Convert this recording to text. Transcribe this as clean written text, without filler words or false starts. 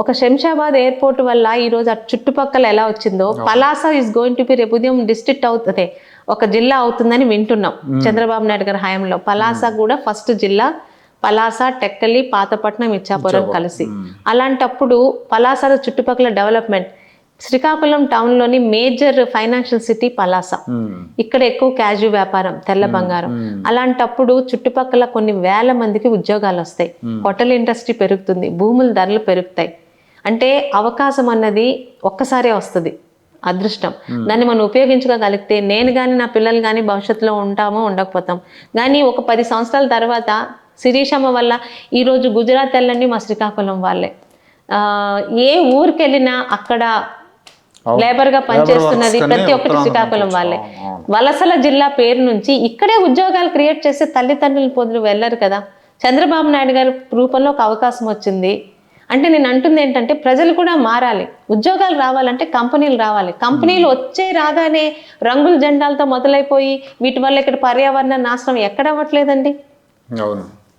ఒక శంషాబాద్ ఎయిర్పోర్ట్ వల్ల ఈరోజు ఆ చుట్టుపక్కల ఎలా వచ్చిందో Palasa is going to be రేపు ఉదయం డిస్ట్రిక్ట్ అవుతుంది, ఒక జిల్లా అవుతుందని వింటున్నాం చంద్రబాబు నాయుడు గారి హయాంలో. పలాస కూడా ఫస్ట్ జిల్లా, పలాస, టెక్కలి, పాతపట్నం, ఇచ్చాపురం కలిసి. అలాంటప్పుడు పలాస చుట్టుపక్కల డెవలప్మెంట్, శ్రీకాకుళం టౌన్లోని మేజర్ ఫైనాన్షియల్ సిటీ పలాస, ఇక్కడ ఎక్కువ క్యాజు వ్యాపారం, తెల్ల బంగారం. అలాంటప్పుడు చుట్టుపక్కల కొన్ని వేల మందికి ఉద్యోగాలు వస్తాయి, హోటల్ ఇండస్ట్రీ పెరుగుతుంది, భూముల ధరలు పెరుగుతాయి. అంటే అవకాశం అన్నది ఒక్కసారే వస్తుంది, అదృష్టం. దాన్ని మనం ఉపయోగించుకోగలిగితే నేను కానీ నా పిల్లలు కానీ భవిష్యత్తులో ఉంటామో ఉండకపోతాం. కానీ ఒక 10 సంవత్సరాల తర్వాత శిరీషమ్మ వల్ల ఈరోజు గుజరాత్ వెళ్ళండి, మా శ్రీకాకుళం వాళ్ళే. ఏ ఊరికి వెళ్ళినా అక్కడ లేబర్గా పనిచేస్తున్నది ప్రతి ఒక్కటి శ్రీకాకుళం వాళ్ళే. వలసల జిల్లా పేరు నుంచి ఇక్కడే ఉద్యోగాలు క్రియేట్ చేసే తల్లిదండ్రుల పొద్దులు వెళ్ళరు కదా. చంద్రబాబు నాయుడు గారి రూపంలో ఒక అవకాశం వచ్చింది అంటే నేను అంటుంది ఏంటంటే ప్రజలు కూడా మారాలి, ఉద్యోగాలు రావాలంటే కంపెనీలు రావాలి. కంపెనీలు రాగానే రంగుల జెండాలతో మొదలైపోయి వీటి వల్ల ఇక్కడ పర్యావరణ నాశనం ఎక్కడ అవ్వట్లేదండి. అవును.